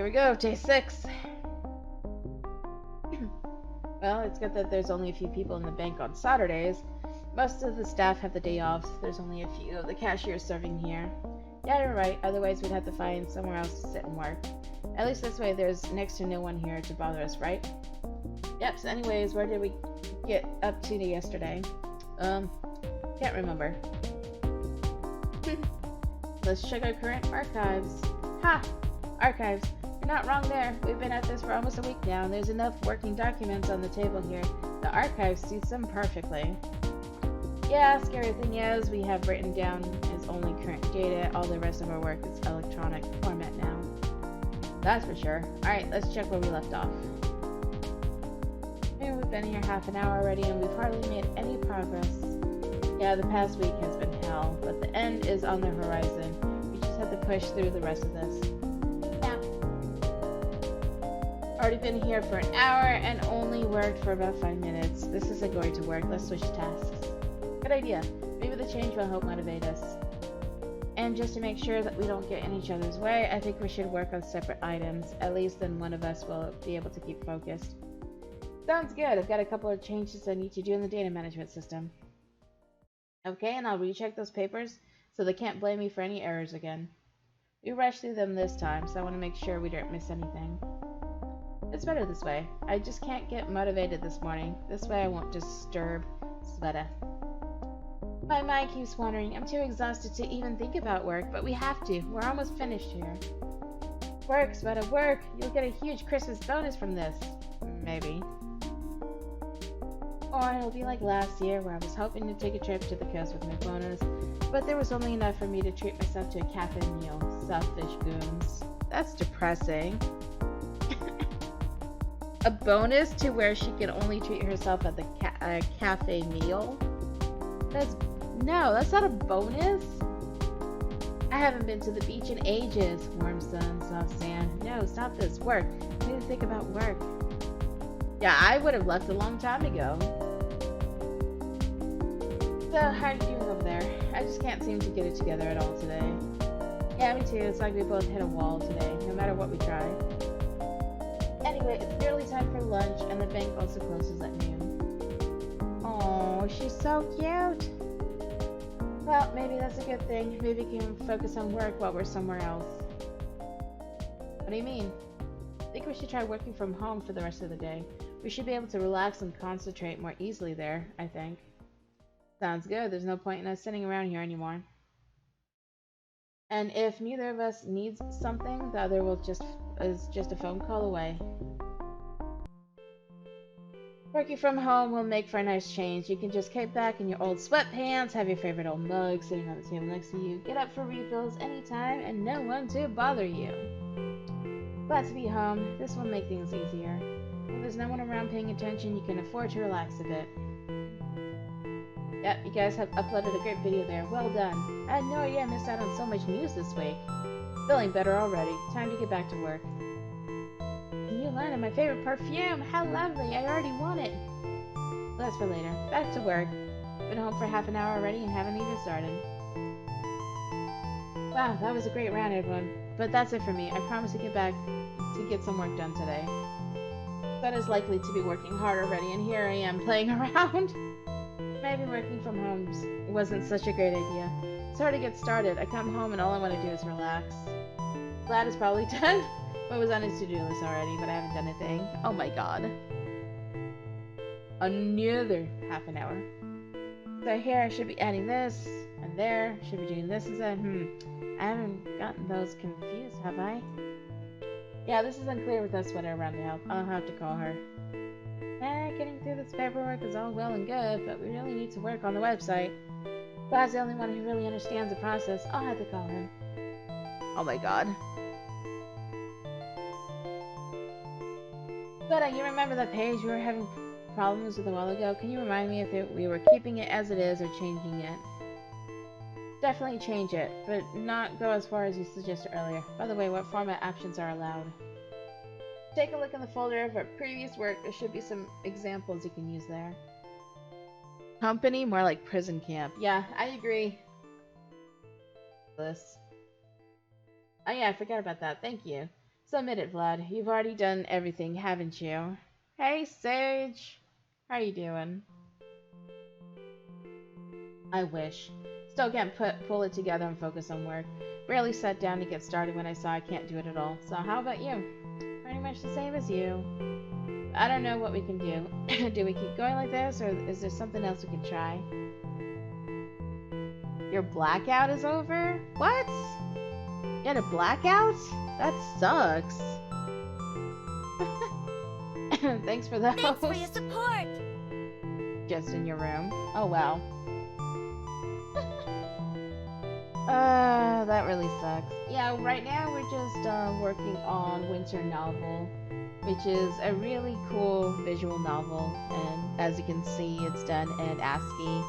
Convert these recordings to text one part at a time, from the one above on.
here we go, day 6. Well, it's good that there's only a few people in the bank on Saturdays. Most of the staff have the day off. There's only a few of the cashiers serving here. Yeah, you're right. Otherwise, we'd have to find somewhere else to sit and work. At least this way, there's next to no one here to bother us, right? Yep, so anyways, where did we get up to yesterday? Can't remember. Let's check our current archives. Ha! Archives. You're not wrong there. We've been at this for almost a week now, and there's enough working documents on the table here. The archive suits them perfectly. Yeah, scary thing is, we have written down as only current data. All the rest of our work is electronic format now. That's for sure. Alright, let's check where we left off. Here, we've been here half an hour already, and we've hardly made any progress. Yeah, the past week has been hell, but the end is on the horizon. We just have to push through the rest of this. Yeah. Already been here for an hour and only worked for about 5 minutes. This isn't going to work. Let's switch tasks. Good idea. Maybe the change will help motivate us. And just to make sure that we don't get in each other's way, I think we should work on separate items. At least then one of us will be able to keep focused. Sounds good. I've got a couple of changes I need to do in the data management system. Okay, and I'll recheck those papers so they can't blame me for any errors again. We rushed through them this time, so I want to make sure we don't miss anything. It's better this way. I just can't get motivated this morning. This way I won't disturb Sveta. My mind keeps wandering. I'm too exhausted to even think about work, but we have to. We're almost finished here. Work, Sveta, work! You'll get a huge Christmas bonus from this. Maybe. Or it'll be like last year where I was hoping to take a trip to the coast with my bonus, but there was only enough for me to treat myself to a cafe meal. Selfish goons. That's depressing. A bonus to where she can only treat herself at the cafe meal? No, that's not a bonus. I haven't been to the beach in ages. Warm sun, soft sand. No, stop this. Work. I need to think about work. Yeah, I would have left a long time ago. So, how are you doing over there? I just can't seem to get it together at all today. Yeah, me too. It's like we both hit a wall today, no matter what we try. Anyway, it's nearly time for lunch, and the bank also closes at noon. Oh, she's so cute! Well, maybe that's a good thing. Maybe we can focus on work while we're somewhere else. What do you mean? I think we should try working from home for the rest of the day. We should be able to relax and concentrate more easily there, I think. Sounds good. There's no point in us sitting around here anymore. And if neither of us needs something, the other is just a phone call away. Working from home will make for a nice change. You can just kick back in your old sweatpants, have your favorite old mug sitting on the table next to you, get up for refills anytime, and no one to bother you. Glad to be home. This will make things easier. When there's no one around paying attention, you can afford to relax a bit. Yep, you guys have uploaded a great video there. Well done. I had no idea I missed out on so much news this week. Feeling better already. Time to get back to work. New line of my favorite perfume! How lovely! I already want it! That's for later. Back to work. Been home for half an hour already and haven't even started. Wow, that was a great round, everyone. But that's it for me. I promise to get back to get some work done today. That is likely to be working hard already, and here I am playing around. Maybe working from home wasn't such a great idea. It's hard to get started. I come home and all I want to do is relax. Glad is probably done what was on his to-do list already, but I haven't done a thing. Oh my god. Another half an hour. So here I should be adding this, and there should be doing this instead. I haven't gotten those confused, have I? Yeah, this is unclear with us when I run out. I'll have to call her. Getting through this paperwork is all well and good, but we really need to work on the website. Glad's the only one who really understands the process. I'll have to call him. Oh my god. But you remember that page we were having problems with a while ago? Can you remind me if we were keeping it as it is or changing it? Definitely change it, but not go as far as you suggested earlier. By the way, what format options are allowed? Take a look in the folder of our previous work. There should be some examples you can use there. Company? More like prison camp. Yeah, I agree. This. Oh yeah, I forgot about that. Thank you. Submit it, Vlad. You've already done everything, haven't you? Hey, Sage! How you doing? I wish. Still can't pull it together and focus on work. Barely sat down to get started when I saw I can't do it at all. So how about you? Pretty much the same as you. I don't know what we can do. Do we keep going like this, or is there something else we can try? Your blackout is over? What? You had a blackout? That sucks. Thanks for the host. Thanks for your support. Just in your room. Oh wow. That really sucks. Yeah, right now we're just working on Winter Novel, which is a really cool visual novel, and as you can see, it's done in ASCII.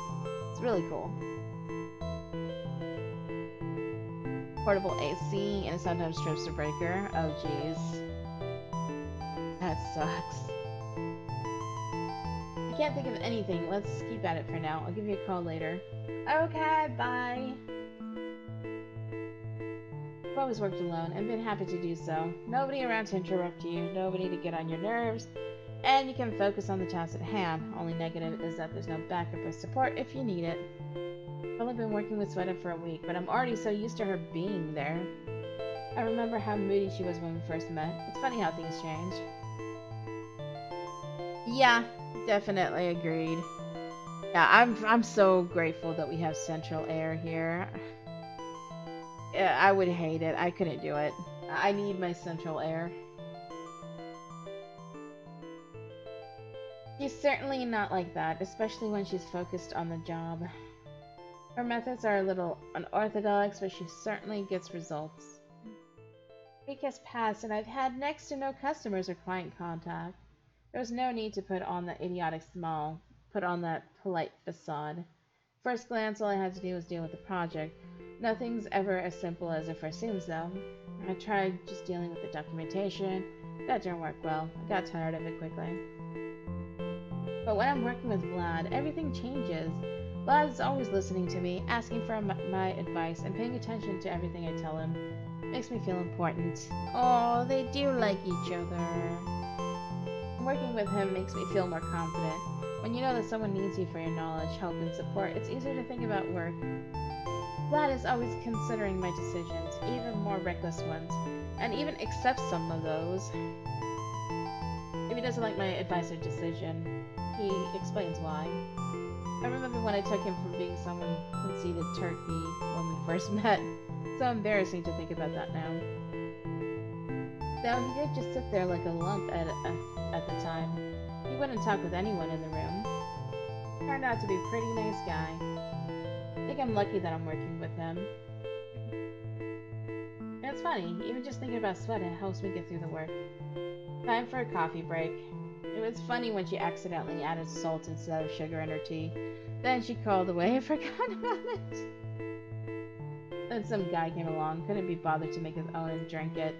It's really cool. Portable AC, and it sometimes trips the breaker. Oh jeez. That sucks. I can't think of anything. Let's keep at it for now. I'll give you a call later. Okay, bye. I've always worked alone and been happy to do so. Nobody around to interrupt you, nobody to get on your nerves, and you can focus on the task at hand. Only negative is that there's no backup or support if you need it. I've only been working with Sweta for a week, but I'm already so used to her being there. I remember how moody she was when we first met. It's funny how things change. Yeah, definitely agreed. Yeah, I'm so grateful that we have central air here. Yeah, I would hate it. I couldn't do it. I need my central air. She's certainly not like that, especially when she's focused on the job. Her methods are a little unorthodox, but she certainly gets results. A week has passed, and I've had next to no customers or client contact. There was no need to put on the idiotic smile, put on that polite facade. First glance, all I had to do was deal with the project. Nothing's ever as simple as it first seems, though. I tried just dealing with the documentation. That didn't work well. I got tired of it quickly. But when I'm working with Vlad, everything changes. Vlad is always listening to me, asking for my advice, and paying attention to everything I tell him. Makes me feel important. Oh, they do like each other. Working with him makes me feel more confident. When you know that someone needs you for your knowledge, help, and support, it's easier to think about work. Vlad is always considering my decisions, even more reckless ones, and even accepts some of those. If he doesn't like my advice or decision, he explains why. I remember when I took him from being someone conceited turkey when we first met. So embarrassing to think about that now. Though he did just sit there like a lump at the time. He wouldn't talk with anyone in the room. Turned out to be a pretty nice guy. I think I'm lucky that I'm working with him. And it's funny, even just thinking about Sweta helps me get through the work. Time for a coffee break. It was funny when she accidentally added salt instead of sugar in her tea. Then she called away and forgot about it. Then some guy came along, couldn't be bothered to make his own and drank it.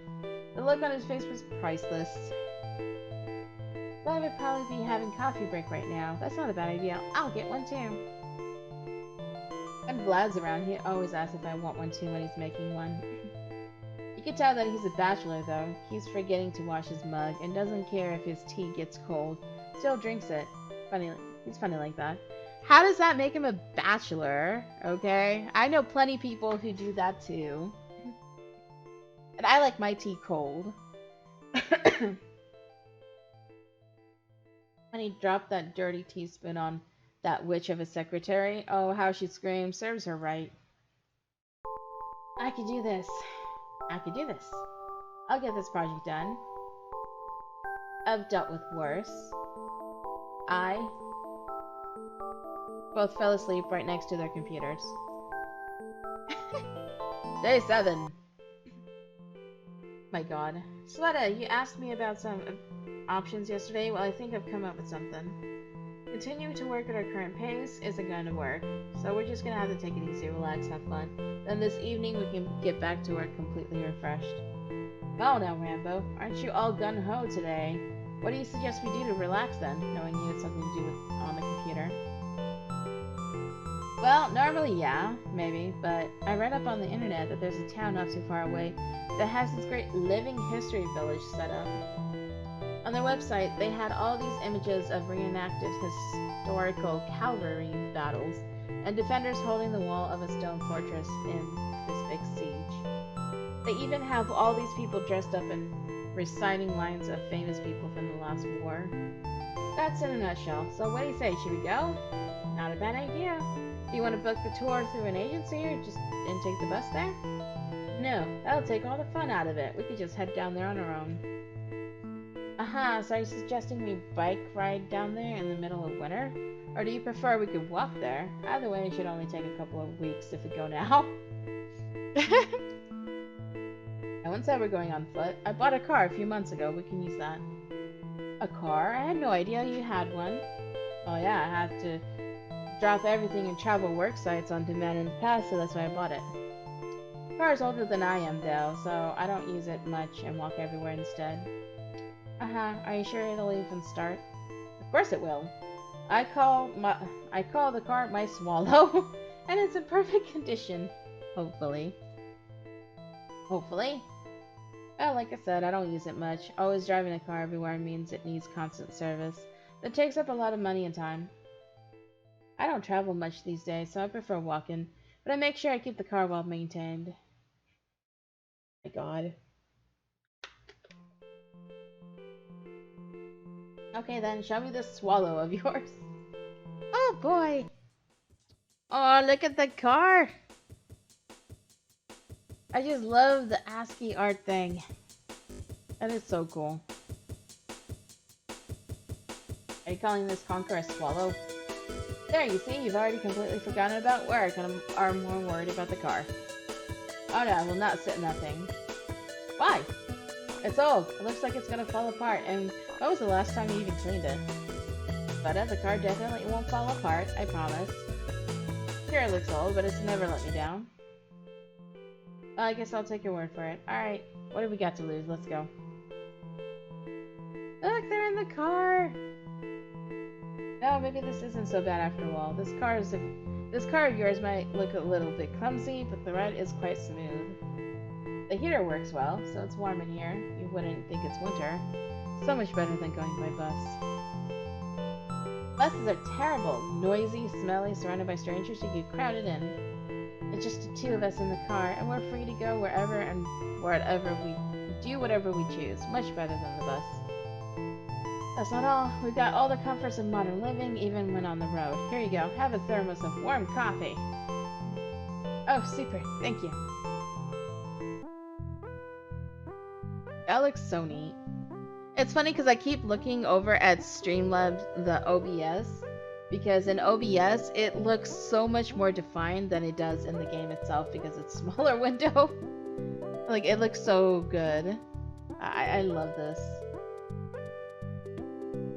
The look on his face was priceless. Well, I would probably be having coffee break right now. That's not a bad idea. I'll get one too. When Vlad's around, he always asks if I want one too when he's making one. You can tell that he's a bachelor though. He's forgetting to wash his mug and doesn't care if his tea gets cold. Still drinks it. Funny, he's funny like that. How does that make him a bachelor? Okay? I know plenty of people who do that too. And I like my tea cold. When he dropped that dirty teaspoon on that witch of a secretary, oh, how she screamed. Serves her right. I could do this. I could do this. I'll get this project done. I've dealt with worse. Both fell asleep right next to their computers. Day 7. My god. Sweta, you asked me about some options yesterday. Well, I think I've come up with something. Continuing to work at our current pace isn't going to work, so we're just going to have to take it easy, relax, have fun. Then this evening we can get back to work completely refreshed. Well now, Rambo, aren't you all gung-ho today? What do you suggest we do to relax then, knowing you had something to do with on the computer? Well, normally yeah, maybe, but I read up on the internet that there's a town not too far away that has this great living history village set up. On their website, they had all these images of reenacted historical cavalry battles and defenders holding the wall of a stone fortress in this big siege. They even have all these people dressed up and reciting lines of famous people from the last war. That's in a nutshell. So what do you say? Should we go? Not a bad idea. Do you want to book the tour through an agency or just and take the bus there? No, that'll take all the fun out of it. We could just head down there on our own. Aha, so are you suggesting we bike ride down there in the middle of winter? Or do you prefer we could walk there? Either way, it should only take a couple of weeks if we go now. No one said we're going on foot. I bought a car a few months ago. We can use that. A car? I had no idea you had one. Oh yeah, I have to drop everything and travel work sites on demand in the past, so that's why I bought it. The car is older than I am, though, so I don't use it much and walk everywhere instead. Are you sure it'll even start? Of course it will. I call the car my swallow, and it's in perfect condition. Hopefully. Hopefully? Well, like I said, I don't use it much. Always driving a car everywhere means it needs constant service. That takes up a lot of money and time. I don't travel much these days, so I prefer walking, but I make sure I keep the car well maintained. My God. Okay then, show me this swallow of yours. Oh boy! Oh, look at the car! I just love the ASCII art thing. That is so cool. Are you calling this Conquer a swallow? There, you see, you've already completely forgotten about work and are more worried about the car. Oh no, I will not sit in that thing. Why? It's old. It looks like it's gonna fall apart, and when was the last time you even cleaned it? But the car definitely won't fall apart, I promise. Sure, it looks old, but it's never let me down. Well, I guess I'll take your word for it. Alright, what have we got to lose? Let's go. Look, they're in the car! No, maybe this isn't so bad after all. This car of yours might look a little bit clumsy, but the ride is quite smooth. The heater works well, so it's warm in here. You wouldn't think it's winter. So much better than going by bus. Buses are terrible. Noisy, smelly, surrounded by strangers. You get crowded in. It's just the two of us in the car, and we're free to go wherever and whatever we do whatever we choose. Much better than the bus. That's not all. We've got all the comforts of modern living, even when on the road. Here you go. Have a thermos of warm coffee. Oh, super. Thank you. That looks so neat. It's funny because I keep looking over at Streamlabs, the OBS, because in OBS it looks so much more defined than it does in the game itself because it's a smaller window. Like, it looks so good. I love this.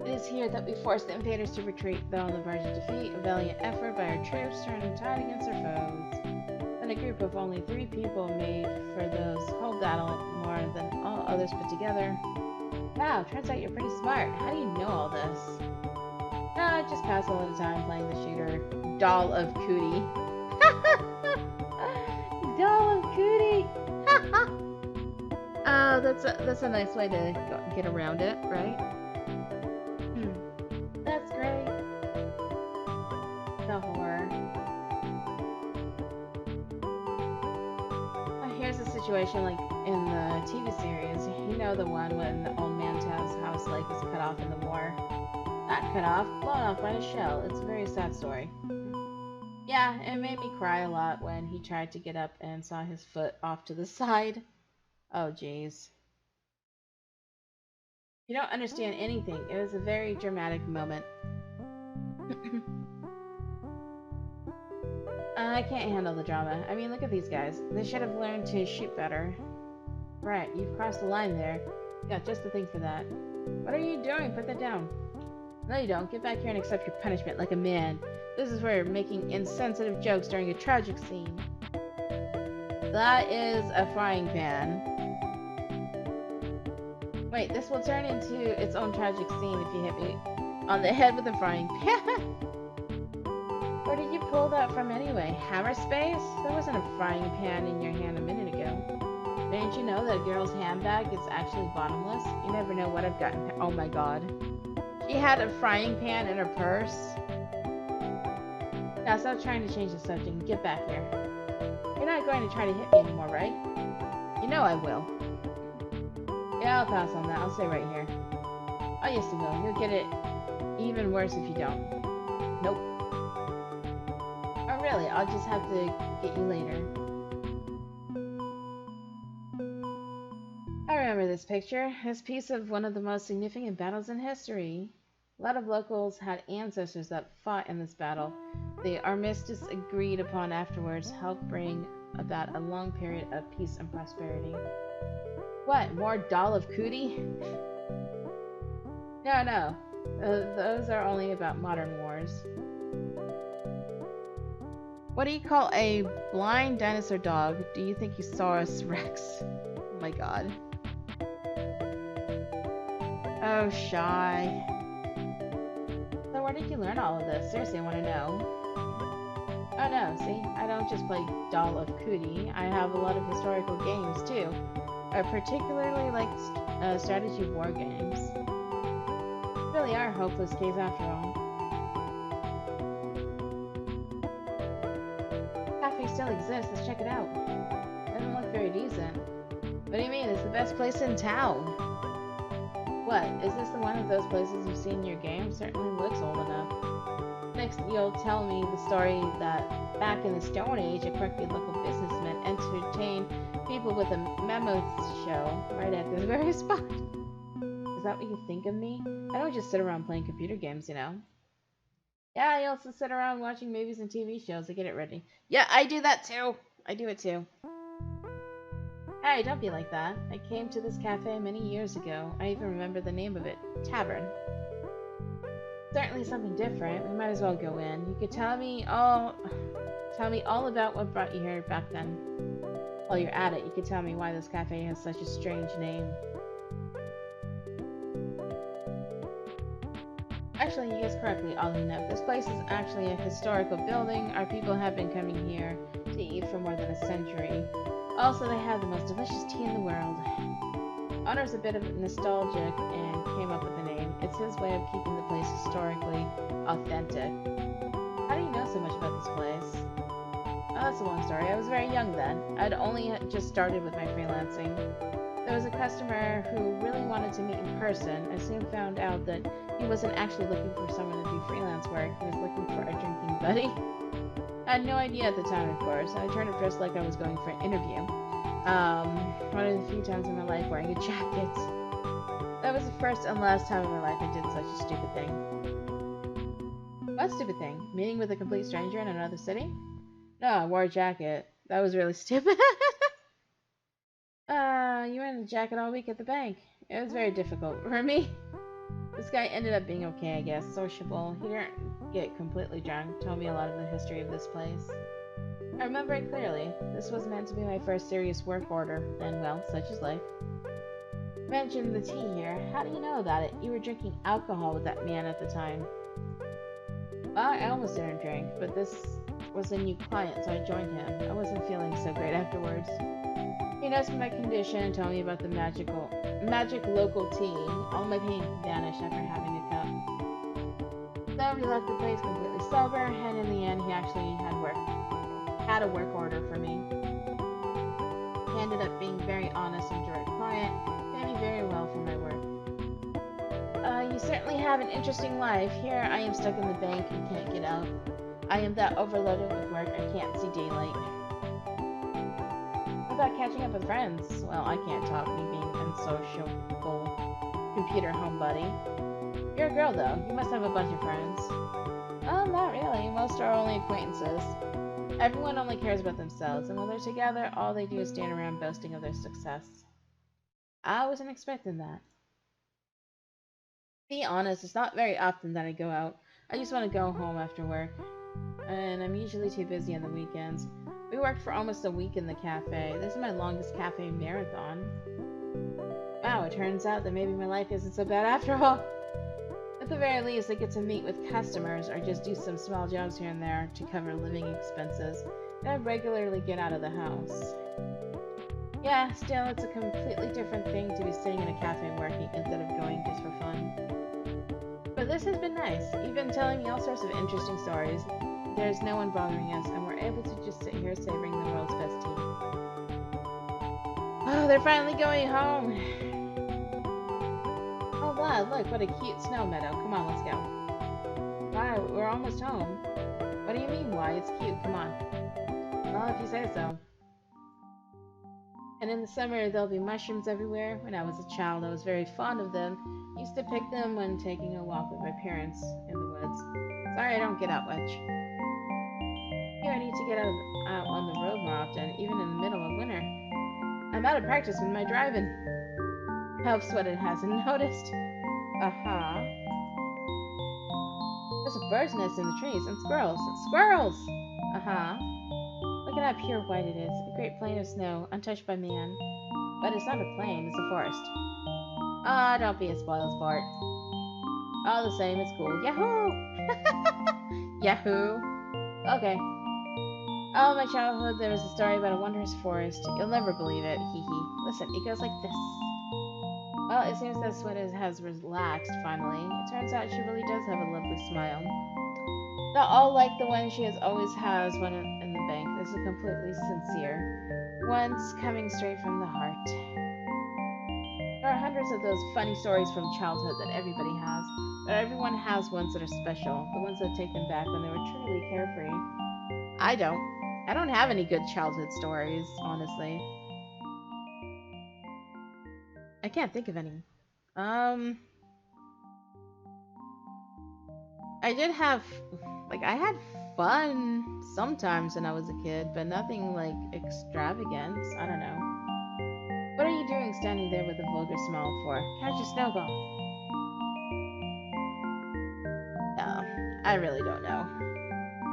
It is here that we force the invaders to retreat, though on the verge of defeat. A valiant effort by our troops turning tide against their foes. Then a group of only 3 people made for those whole battle more than all others put together. Wow, turns out you're pretty smart. How do you know all this? No, I just pass a lot of time playing the shooter. Doll of Cootie. Doll of Cootie! Oh, that's a nice way to get around it, right? That's great. The horror. Here's a situation like in the TV series. You know, the one when the old man Taz's house leg was cut off in the war. Not cut off, blown off by a shell. It's a very sad story. Yeah, it made me cry a lot when he tried to get up and saw his foot off to the side. Oh, jeez. You don't understand anything. It was a very dramatic moment. I can't handle the drama. I mean, look at these guys. They should have learned to shoot better. Right, you've crossed the line there. You got just the thing for that. What are you doing? Put that down. No, you don't. Get back here and accept your punishment like a man. This is where you're making insensitive jokes during a tragic scene. That is a frying pan. Wait, this will turn into its own tragic scene if you hit me on the head with a frying pan. Where did you pull that from anyway? Hammer space? There wasn't a frying pan in your hand a minute ago. Didn't you know that a girl's handbag is actually bottomless? You never know what I've gotten. Oh my god. She had a frying pan in her purse? Now stop trying to change the subject and get back here. You're not going to try to hit me anymore, right? You know I will. Yeah, I'll pass on that. I'll stay right here. Oh yes you will. You'll get it even worse if you don't. Nope. Oh really? I'll just have to get you later. I remember this picture. This piece of one of the most significant battles in history. A lot of locals had ancestors that fought in this battle. The armistice agreed upon afterwards helped bring about a long period of peace and prosperity. What? More doll of cootie? No. Those are only about modern wars. What do you call a blind dinosaur dog? Do you think you saw us, Rex? Oh my god. Oh, shy. So where did you learn all of this? Seriously, I want to know. Oh no, see? I don't just play Doll of Cootie. I have a lot of historical games, too. I particularly like strategy war games. Really are a hopeless case after all. Cafe still exists. Let's check it out. Doesn't look very decent. What do you mean? It's the best place in town. What? Is this the one of those places you've seen in your game? Certainly looks old enough. Next, you'll tell me the story that back in the Stone Age, a quirky local businessman entertained people with a memo show right at this very spot. Is that what you think of me? I don't just sit around playing computer games, you know. Yeah, I also sit around watching movies and TV shows to get it ready. Yeah, I do that too. I do it too. Hey, don't be like that. I came to this cafe many years ago. I even remember the name of it. Tavern. Certainly something different. We might as well go in. You could tell me all about what brought you here back then. While you're at it, you could tell me why this cafe has such a strange name. Actually, you guessed correctly, oddly enough. This place is actually a historical building. Our people have been coming here to eat for more than a century. Also, they have the most delicious tea in the world. Honor's a bit of nostalgic and came up with the name. It's his way of keeping the place historically authentic. How do you know so much about this place? Oh, that's a long story. I was very young then. I'd only just started with my freelancing. There was a customer who really wanted to meet in person. I soon found out that he wasn't actually looking for someone to do freelance work. He was looking for a drinking buddy. I had no idea at the time, of course, and I turned up dressed like I was going for an interview. One of the few times in my life wearing a jacket. That was the first and last time in my life I did such a stupid thing. What stupid thing? Meeting with a complete stranger in another city? No, I wore a jacket. That was really stupid. You were in a jacket all week at the bank. It was very difficult for me. This guy ended up being okay, I guess. Sociable. He didn't get completely drunk. Told me a lot of the history of this place. I remember it clearly. This was meant to be my first serious work order, and well, such is life. Mentioned the tea here. How do you know about it? You were drinking alcohol with that man at the time. Well, I almost didn't drink, but this was a new client, so I joined him. I wasn't feeling so great afterwards. He noticed my condition and told me about the magic local tea. All my pain vanished after having a cup. So we left the place completely sober, and in the end, he actually had a work order for me. He ended up being very honest and direct client, paid me very well for my work. You certainly have an interesting life. Here I am stuck in the bank and can't get out. I am that overloaded with work I can't see daylight. What about catching up with friends? Well, I can't talk, me being unsociable computer homebody. You're a girl though, you must have a bunch of friends. Oh, not really. Most are only acquaintances. Everyone only cares about themselves, and when they're together, all they do is stand around boasting of their success. I wasn't expecting that. Be honest, it's not very often that I go out. I just want to go home after work. And I'm usually too busy on the weekends. We worked for almost a week in the cafe. This is my longest cafe marathon. Wow, it turns out that maybe my life isn't so bad after all. The At the very least, they get to meet with customers or just do some small jobs here and there to cover living expenses, and I regularly get out of the house. Yeah, still, it's a completely different thing to be sitting in a cafe working instead of going just for fun. But this has been nice. You've been telling me all sorts of interesting stories. There's no one bothering us, and we're able to just sit here savoring the world's best tea. Oh, they're finally going home! Oh, wow, look, what a cute snow meadow. Come on, let's go. Wow, we're almost home. What do you mean, why? It's cute, come on. Well, if you say so. And in the summer, there'll be mushrooms everywhere. When I was a child, I was very fond of them. Used to pick them when taking a walk with my parents in the woods. Sorry I don't get out much. Here, I need to get out on the road more often, even in the middle of winter. I'm out of practice with my driving. Hope Sweated hasn't noticed. Uh-huh. There's a bird's nest in the trees, and squirrels. Squirrels! Uh-huh. Look at how pure white it is. A great plain of snow, untouched by man. But it's not a plain, it's a forest. Ah, don't be a spoiled sport. All the same, it's cool. Yahoo! Yahoo! Okay. Oh, my childhood, there was a story about a wondrous forest. You'll never believe it. Hee hee. Listen, it goes like this. Well, it seems that Sweater has relaxed, finally. It turns out she really does have a lovely smile. Not all like the one she always has when in the bank. This is completely sincere. One's coming straight from the heart. There are hundreds of those funny stories from childhood that everybody has, but everyone has ones that are special, the ones that take them back when they were truly carefree. I don't have any good childhood stories, honestly. I can't think of any. I did have, I had fun sometimes when I was a kid, but nothing, extravagant. I don't know. What are you doing standing there with a vulgar smile for? Catch a snowball. No, I really don't know.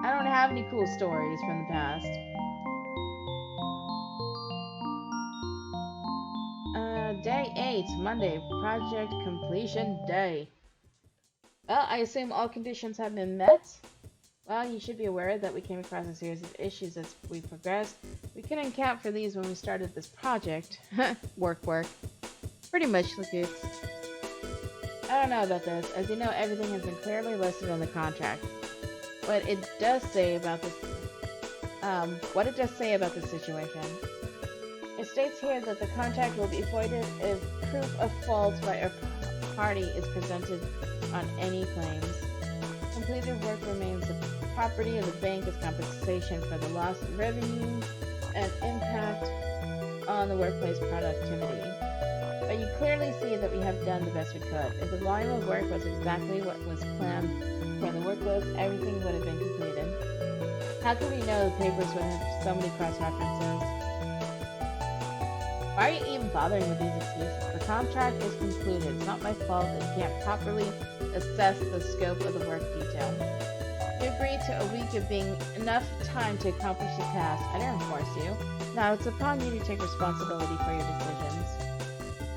I don't have any cool stories from the past. Day 8, Monday, project completion day. Well, I assume all conditions have been met. Well, you should be aware that we came across a series of issues as we progressed. We couldn't account for these when we started this project. Work. Pretty much, look it. I don't know about this. As you know, everything has been clearly listed on the contract. What it does say about this situation. It states here that the contract will be voided if proof of fault by a party is presented on any claims. Completed work remains the property of the bank as compensation for the lost revenue and impact on the workplace productivity. But you clearly see that we have done the best we could. If the volume of work was exactly what was planned for the workload, everything would have been completed. How could we know the papers would have so many cross-references? Why are you even bothering with these excuses? The contract is concluded. It's not my fault that you can't properly assess the scope of the work detail. You agreed to a week of being enough time to accomplish the task. I didn't force you. Now it's upon you to take responsibility for your decisions.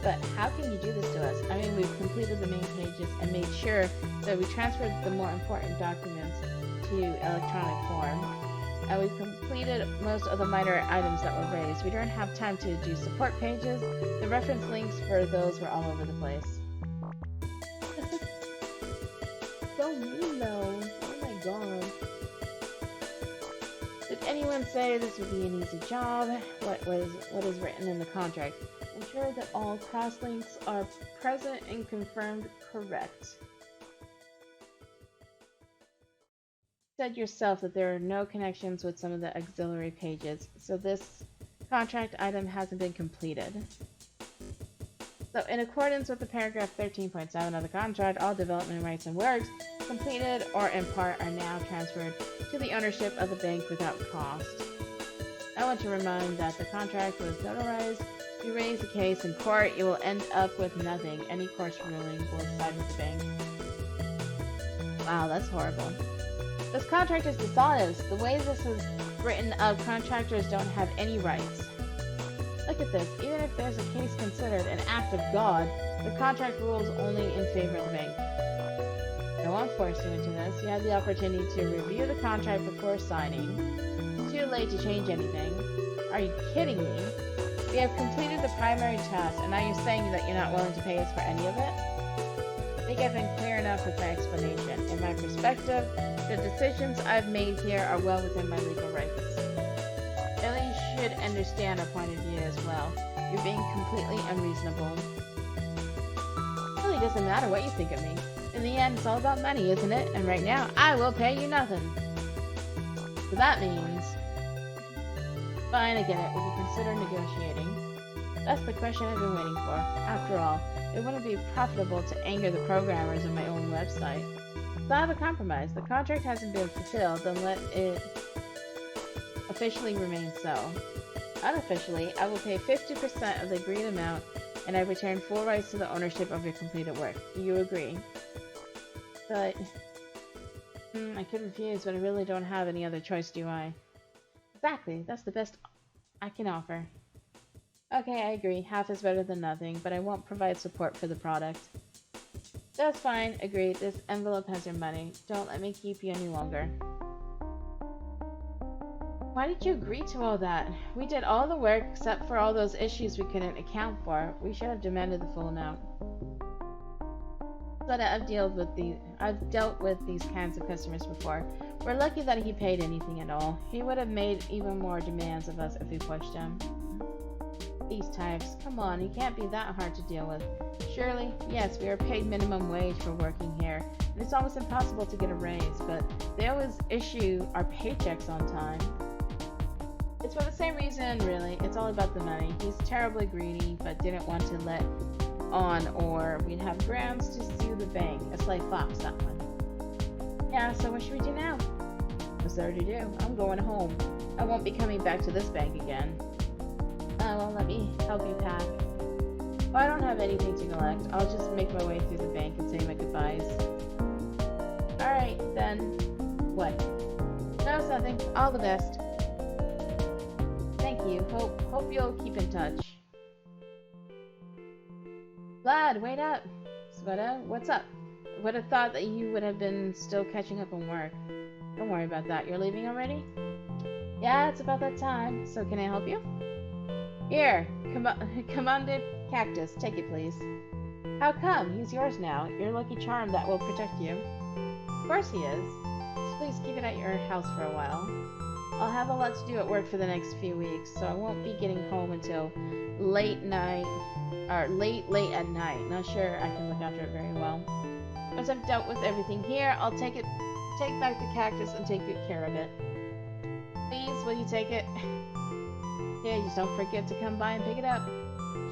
But how can you do this to us? I mean, we've completed the main pages and made sure that we transferred the more important documents to electronic form. And we've completed most of the minor items that were raised. We don't have time to do support pages. The reference links for those were all over the place. So mean though. Oh my god. Did anyone say this would be an easy job? What is written in the contract? Ensure that all crosslinks are present and confirmed correct. Said yourself that there are no connections with some of the auxiliary pages, so this contract item hasn't been completed. So in accordance with the paragraph 13.7 of the contract, all development rights and works completed or in part are now transferred to the ownership of the bank without cost. I want to remind that the contract was notarized. If you raise the case in court, you will end up with nothing. Any court's ruling will side with the bank. Wow, that's horrible. This contract is dishonest. The way this is written up, contractors don't have any rights. Look at this. Even if there's a case considered an act of God, the contract rules only in favor of the bank. I won't force you into this. You had the opportunity to review the contract before signing. Too late to change anything. Are you kidding me? We have completed the primary task, and now you're saying that you're not willing to pay us for any of it? I think I've been clear enough with my explanation. In my perspective, the decisions I've made here are well within my legal rights. Really, you should understand our point of view as well. You're being completely unreasonable. It really doesn't matter what you think of me. In the end, it's all about money, isn't it? And right now, I will pay you nothing. So that means... Fine, I get it. Would you consider negotiating? That's the question I've been waiting for. After all, it wouldn't be profitable to anger the programmers of my own website. So I have a compromise. The contract hasn't been fulfilled, then let it officially remain so. Unofficially, I will pay 50% of the agreed amount, and I return full rights to the ownership of your completed work. Do you agree? But... I could refuse, but I really don't have any other choice, do I? Exactly. That's the best I can offer. Okay, I agree. Half is better than nothing, but I won't provide support for the product. That's fine. Agreed. This envelope has your money. Don't let me keep you any longer. Why did you agree to all that? We did all the work except for all those issues we couldn't account for. We should have demanded the full amount. But I've dealt with these kinds of customers before. We're lucky that he paid anything at all. He would have made even more demands of us if we pushed him. These types, come on, he can't be that hard to deal with. Surely, yes, we are paid minimum wage for working here, and it's almost impossible to get a raise, but they always issue our paychecks on time. It's for the same reason, really. It's all about the money. He's terribly greedy, but didn't want to let on, or we'd have grounds to sue the bank. A sly fox, that one. Yeah, so what should we do now? What's there to do? I'm going home. I won't be coming back to this bank again. Well, let me help you pack. Well, I don't have anything to collect. I'll just make my way through the bank and say my goodbyes. Alright, then. What? No, it's nothing. All the best. Thank you. Hope you'll keep in touch. Vlad, wait up! Sveta, what's up? I would have thought that you would have been still catching up on work. Don't worry about that. You're leaving already? Yeah, it's about that time. So can I help you? Here, Commandant Cactus. Take it, please. How come? He's yours now. Your lucky charm that will protect you. Of course he is. Just please keep it at your house for a while. I'll have a lot to do at work for the next few weeks, so I won't be getting home until late at night. Not sure I can look after it very well. Once I've dealt with everything here, I'll take back the cactus and take good care of it. Please, will you take it? Yeah, just don't forget to come by and pick it up.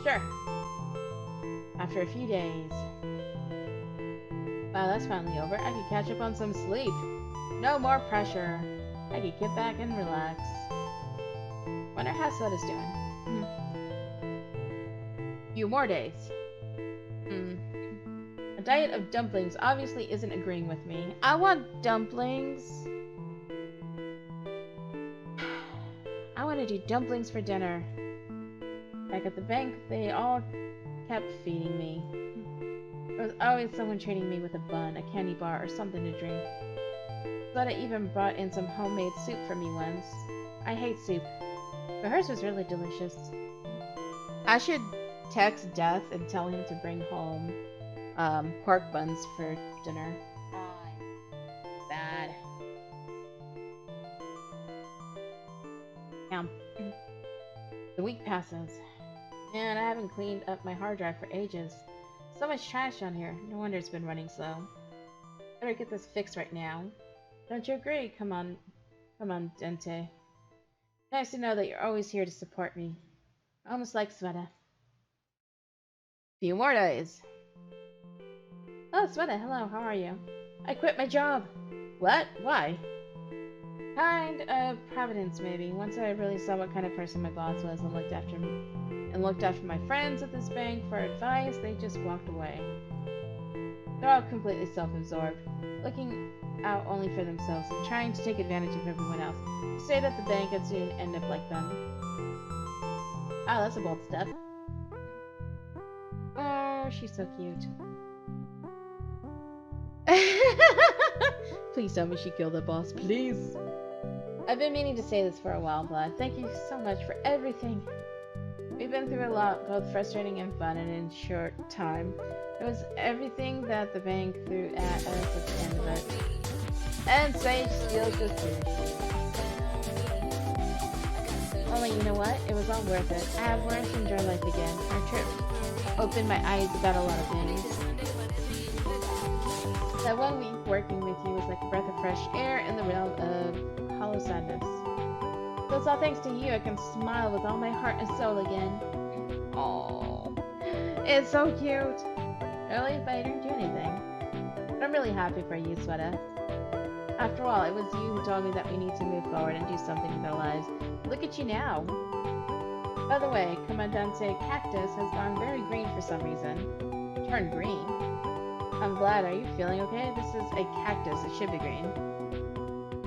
Sure. After a few days. Wow, that's finally over. I can catch up on some sleep. No more pressure. I can get back and relax. Wonder how Soda's doing. Few more days. A diet of dumplings obviously isn't agreeing with me. I want dumplings. I want to do dumplings for dinner. Back at the bank, they all kept feeding me. There was always someone treating me with a bun, a candy bar, or something to drink. Soda even brought in some homemade soup for me once. I hate soup, but hers was really delicious. I should text Death and tell him to bring home pork buns for dinner. Bad. Now, the week passes, and I haven't cleaned up my hard drive for ages. So much trash on here. No wonder it's been running slow. Better get this fixed right now. Don't you agree? Come on, Dente. Nice to know that you're always here to support me. Almost like Sveta. Few more days. Oh, Sveta, hello, how are you? I quit my job. What? Why? Kind of providence, maybe. Once I really saw what kind of person my boss was and looked after my friends at this bank for advice, they just walked away. They're all completely self-absorbed, looking out only for themselves and trying to take advantage of everyone else. Who stayed at the bank and soon end up like them. Oh, that's a bold step. Oh, she's so cute. Please tell me she killed the boss, please. I've been meaning to say this for a while, Vlad. Thank you so much for everything. We've been through a lot, both frustrating and fun, and in short time. It was everything that the bank threw at us at the end of it. And Sage steals the food. Only, you know what? It was all worth it. I have learned to enjoy life again. Our trip opened my eyes about a lot of things. That 1 week working with you was like a breath of fresh air in the realm of hollow sadness. So it's all thanks to you I can smile with all my heart and soul again. Oh, it's so cute. Really, if I didn't do anything. But I'm really happy for you, Sweater. After all, it was you who told me that we need to move forward and do something with our lives. Look at you now. By the way, Commandante Cactus has gone very green for some reason. Turned green. I'm glad. Are you feeling okay? This is a cactus. It should be green.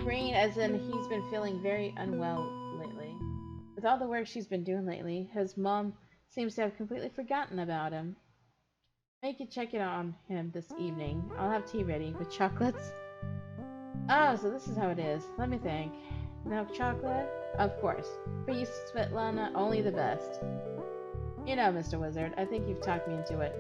Green as in he's been feeling very unwell lately. With all the work she's been doing lately, his mom seems to have completely forgotten about him. Make it check it on him this evening. I'll have tea ready with chocolates. Oh, so this is how it is. Let me think. Milk chocolate? Of course. For you, Svetlana, only the best. You know, Mr. Wizard, I think you've talked me into it.